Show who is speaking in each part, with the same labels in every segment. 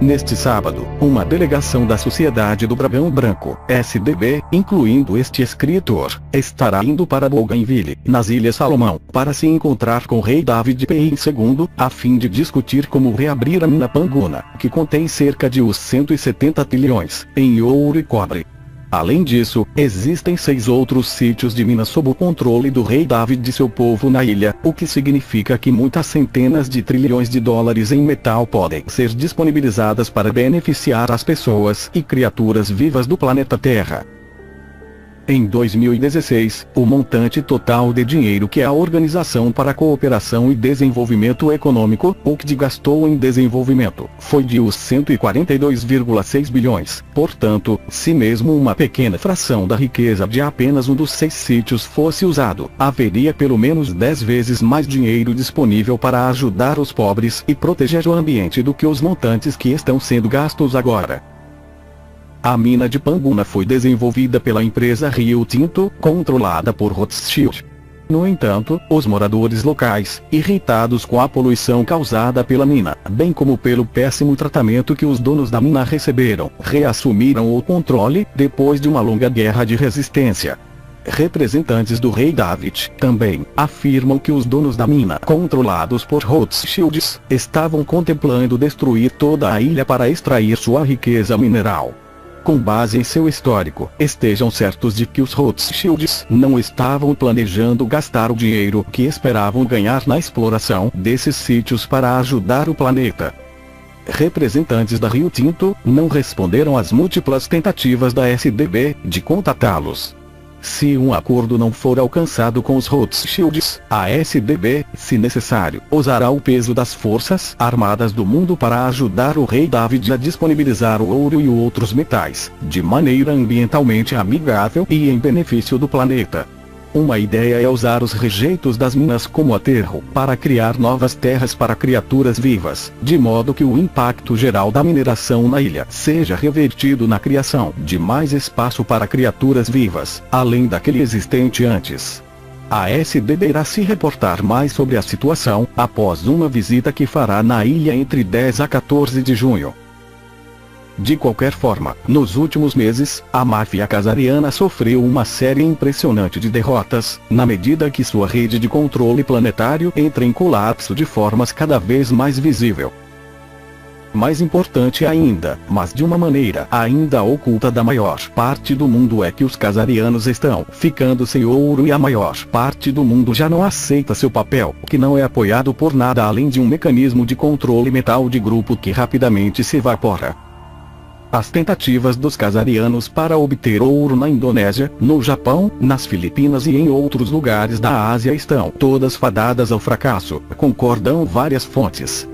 Speaker 1: Neste sábado, uma delegação da Sociedade do Dragão Branco, SDB, incluindo este escritor, estará indo para Bougainville, nas Ilhas Salomão, para se encontrar com o rei David Pei II, a fim de discutir como reabrir a mina Panguna, que contém cerca de uns 170 trilhões, em ouro e cobre. Além disso, existem 6 outros sítios de minas sob o controle do rei David e seu povo na ilha, o que significa que muitas centenas de trilhões de dólares em metal podem ser disponibilizadas para beneficiar as pessoas e criaturas vivas do planeta Terra. Em 2016, o montante total de dinheiro que a Organização para a Cooperação e Desenvolvimento Econômico, OCDE, gastou em desenvolvimento, foi de uns 142,6 bilhões. Portanto, se mesmo uma pequena fração da riqueza de apenas um dos 6 sítios fosse usado, haveria pelo menos 10 vezes mais dinheiro disponível para ajudar os pobres e proteger o ambiente do que os montantes que estão sendo gastos agora. A mina de Panguna foi desenvolvida pela empresa Rio Tinto, controlada por Rothschild. No entanto, os moradores locais, irritados com a poluição causada pela mina, bem como pelo péssimo tratamento que os donos da mina receberam, reassumiram o controle, depois de uma longa guerra de resistência. Representantes do rei David também afirmam que os donos da mina, controlados por Rothschilds, estavam contemplando destruir toda a ilha para extrair sua riqueza mineral. Com base em seu histórico, estejam certos de que os Rothschilds não estavam planejando gastar o dinheiro que esperavam ganhar na exploração desses sítios para ajudar o planeta. Representantes da Rio Tinto não responderam às múltiplas tentativas da SDB de contatá-los. Se um acordo não for alcançado com os Rothschilds, a SDB, se necessário, usará o peso das forças armadas do mundo para ajudar o rei David a disponibilizar o ouro e outros metais, de maneira ambientalmente amigável e em benefício do planeta. Uma ideia é usar os rejeitos das minas como aterro para criar novas terras para criaturas vivas, de modo que o impacto geral da mineração na ilha seja revertido na criação de mais espaço para criaturas vivas, além daquele existente antes. A SDB irá se reportar mais sobre a situação após uma visita que fará na ilha entre 10 a 14 de junho. De qualquer forma, nos últimos meses, a máfia casariana sofreu uma série impressionante de derrotas, na medida que sua rede de controle planetário entra em colapso de formas cada vez mais visível. Mais importante ainda, mas de uma maneira ainda oculta da maior parte do mundo, é que os casarianos estão ficando sem ouro e a maior parte do mundo já não aceita seu papel, que não é apoiado por nada além de um mecanismo de controle mental de grupo que rapidamente se evapora. As tentativas dos casarianos para obter ouro na Indonésia, no Japão, nas Filipinas e em outros lugares da Ásia estão todas fadadas ao fracasso, concordam várias fontes.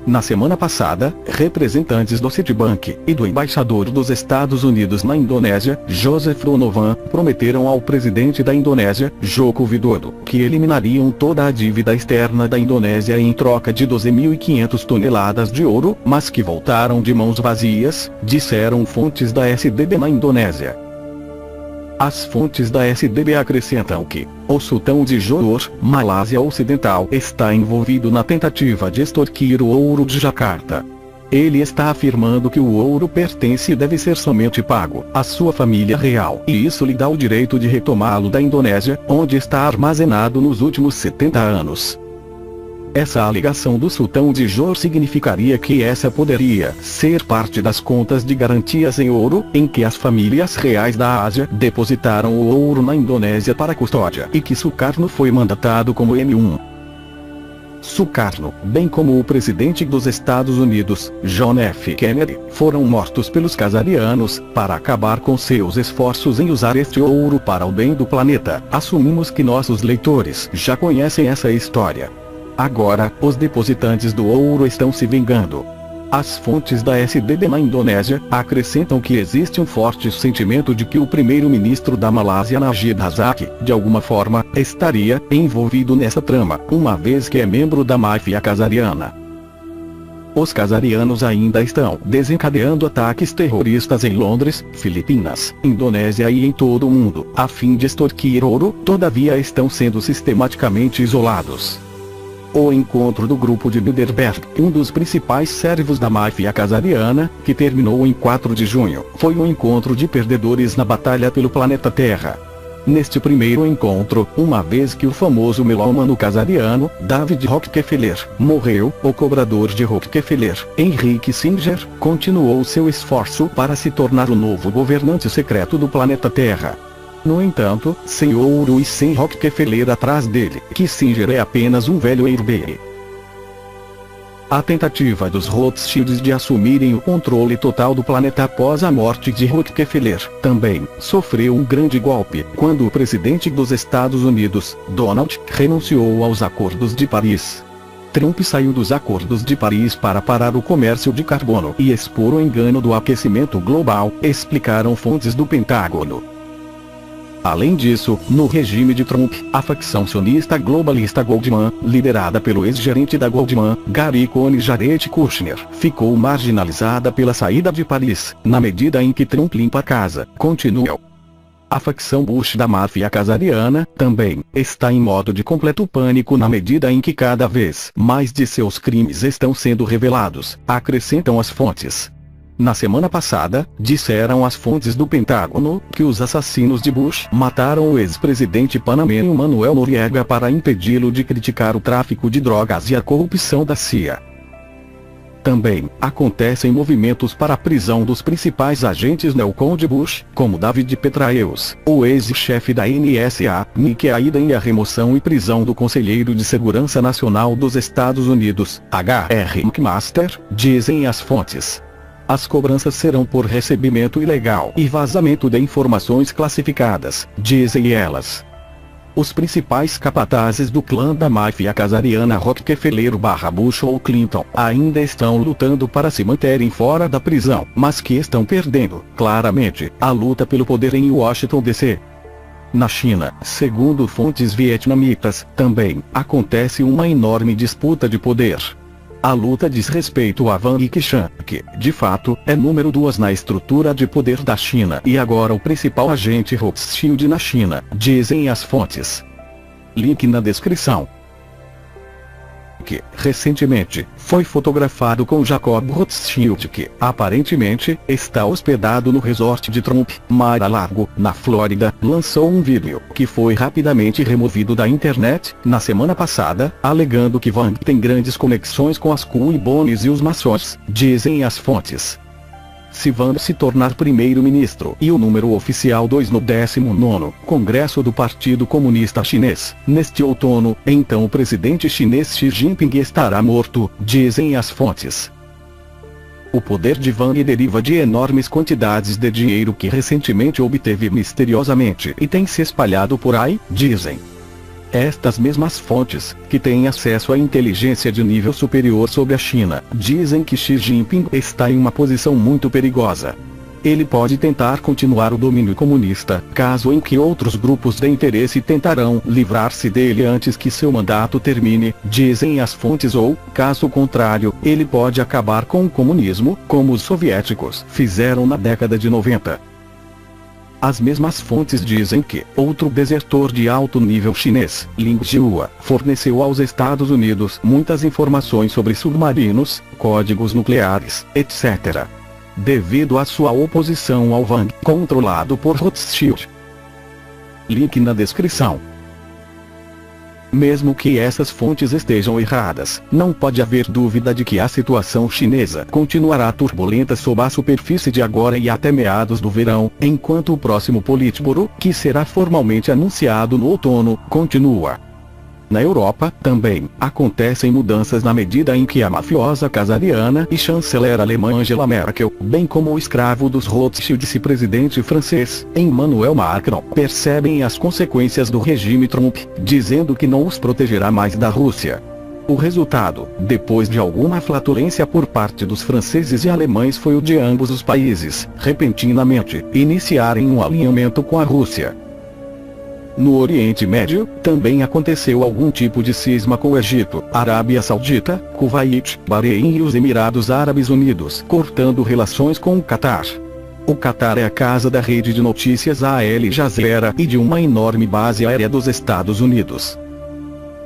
Speaker 1: Na semana passada, representantes do Citibank e do embaixador dos Estados Unidos na Indonésia, Joseph Donovan, prometeram ao presidente da Indonésia, Joko Widodo, que eliminariam toda a dívida externa da Indonésia em troca de 12.500 toneladas de ouro, mas que voltaram de mãos vazias, disseram fontes da SDB na Indonésia. As fontes da SDB acrescentam que o sultão de Johor, Malásia Ocidental, está envolvido na tentativa de extorquir o ouro de Jacarta. Ele está afirmando que o ouro pertence e deve ser somente pago à sua família real, e isso lhe dá o direito de retomá-lo da Indonésia, onde está armazenado nos últimos 70 anos. Essa alegação do sultão de Johor significaria que essa poderia ser parte das contas de garantias em ouro, em que as famílias reais da Ásia depositaram o ouro na Indonésia para custódia, e que Sukarno foi mandatado como M1. Sukarno, bem como o presidente dos Estados Unidos, John F. Kennedy, foram mortos pelos casarianos, para acabar com seus esforços em usar este ouro para o bem do planeta. Assumimos que nossos leitores já conhecem essa história. Agora, os depositantes do ouro estão se vingando. As fontes da SDB na Indonésia acrescentam que existe um forte sentimento de que o primeiro-ministro da Malásia, Najib Razak, de alguma forma, estaria envolvido nessa trama, uma vez que é membro da máfia casariana. Os casarianos ainda estão desencadeando ataques terroristas em Londres, Filipinas, Indonésia e em todo o mundo, a fim de extorquir ouro, todavia estão sendo sistematicamente isolados. O encontro do grupo de Bilderberg, um dos principais servos da máfia casariana, que terminou em 4 de junho, foi um encontro de perdedores na batalha pelo planeta Terra. Neste primeiro encontro, uma vez que o famoso melômano casariano, David Rockefeller, morreu, o cobrador de Rockefeller, Henry Kissinger, continuou seu esforço para se tornar o novo governante secreto do planeta Terra. No entanto, sem ouro e sem Rockefeller atrás dele, Kissinger é apenas um velho herdeiro. A tentativa dos Rothschilds de assumirem o controle total do planeta após a morte de Rockefeller, também, sofreu um grande golpe, quando o presidente dos Estados Unidos, Donald, renunciou aos Acordos de Paris. Trump saiu dos Acordos de Paris para parar o comércio de carbono e expor o engano do aquecimento global, explicaram fontes do Pentágono. Além disso, no regime de Trump, a facção sionista globalista Goldman, liderada pelo ex-gerente da Goldman, Gary Cohn Jared Kushner, ficou marginalizada pela saída de Paris, na medida em que Trump limpa a casa, continuou. A facção Bush da máfia casariana, também, está em modo de completo pânico na medida em que cada vez mais de seus crimes estão sendo revelados, acrescentam as fontes. Na semana passada, disseram as fontes do Pentágono, que os assassinos de Bush mataram o ex-presidente panamenho Manuel Noriega para impedi-lo de criticar o tráfico de drogas e a corrupção da CIA. Também, acontecem movimentos para a prisão dos principais agentes neocon de Bush, como David Petraeus, o ex-chefe da NSA, Nick Hayden, e a remoção e prisão do conselheiro de Segurança Nacional dos Estados Unidos, H.R. McMaster, dizem as fontes. As cobranças serão por recebimento ilegal e vazamento de informações classificadas, dizem elas. Os principais capatazes do clã da máfia casariana Rockefeller/Bush ou Clinton ainda estão lutando para se manterem fora da prisão, mas que estão perdendo, claramente, a luta pelo poder em Washington D.C. Na China, segundo fontes vietnamitas, também acontece uma enorme disputa de poder. A luta diz respeito a Wang Qishan, que, de fato, é número 2 na estrutura de poder da China e agora o principal agente Rothschild na China, dizem as fontes. Link na descrição. Que, recentemente, foi fotografado com Jacob Rothschild que, aparentemente, está hospedado no resort de Trump, Mar-a-Lago, na Flórida, lançou um vídeo, que foi rapidamente removido da internet, na semana passada, alegando que Wang tem grandes conexões com as Q-Bones e os maçons, dizem as fontes. Se Wang se tornar primeiro-ministro e o número oficial 2 no 19º Congresso do Partido Comunista Chinês, neste outono, então o presidente chinês Xi Jinping estará morto, dizem as fontes. O poder de Wang deriva de enormes quantidades de dinheiro que recentemente obteve misteriosamente e tem se espalhado por aí, dizem. Estas mesmas fontes, que têm acesso à inteligência de nível superior sobre a China, dizem que Xi Jinping está em uma posição muito perigosa. Ele pode tentar continuar o domínio comunista, caso em que outros grupos de interesse tentarão livrar-se dele antes que seu mandato termine, dizem as fontes, ou, caso contrário, ele pode acabar com o comunismo, como os soviéticos fizeram na década de 90. As mesmas fontes dizem que outro desertor de alto nível chinês, Ling Jiahua, forneceu aos Estados Unidos muitas informações sobre submarinos, códigos nucleares, etc. Devido à sua oposição ao Wang, controlado por Rothschild. Link na descrição. Mesmo que essas fontes estejam erradas, não pode haver dúvida de que a situação chinesa continuará turbulenta sob a superfície de agora e até meados do verão, enquanto o próximo Politburo, que será formalmente anunciado no outono, continua. Na Europa, também, acontecem mudanças na medida em que a mafiosa casariana e chanceler alemã Angela Merkel, bem como o escravo dos Rothschilds e presidente francês, Emmanuel Macron, percebem as consequências do regime Trump, dizendo que não os protegerá mais da Rússia. O resultado, depois de alguma flatulência por parte dos franceses e alemães, foi o de ambos os países, repentinamente, iniciarem um alinhamento com a Rússia. No Oriente Médio, também aconteceu algum tipo de cisma com o Egito, Arábia Saudita, Kuwait, Bahrein e os Emirados Árabes Unidos, cortando relações com o Catar. O Catar é a casa da rede de notícias Al Jazeera e de uma enorme base aérea dos Estados Unidos.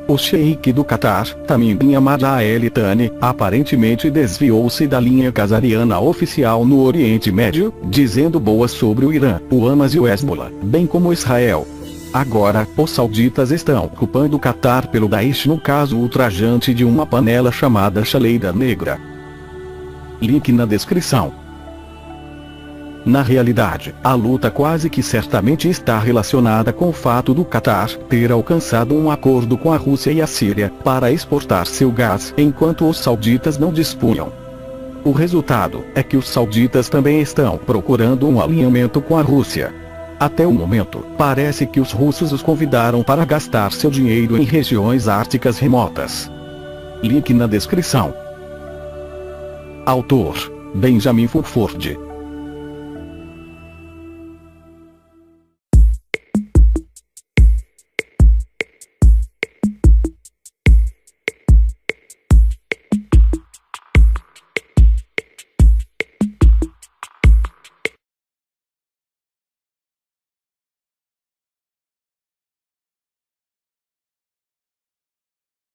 Speaker 1: O sheik do Catar, Tamim bin Hamad Al Thani, aparentemente desviou-se da linha casariana oficial no Oriente Médio, dizendo boas sobre o Irã, o Hamas e o Hezbollah, bem como Israel. Agora, os sauditas estão culpando o Catar pelo Daesh no caso ultrajante de uma panela chamada Chaleira Negra. Link na descrição. Na realidade, a luta quase que certamente está relacionada com o fato do Catar ter alcançado um acordo com a Rússia e a Síria para exportar seu gás, enquanto os sauditas não dispunham. O resultado é que os sauditas também estão procurando um alinhamento com a Rússia. Até o momento, parece que os russos os convidaram para gastar seu dinheiro em regiões árticas remotas. Link na descrição. Autor: Benjamin Fulford.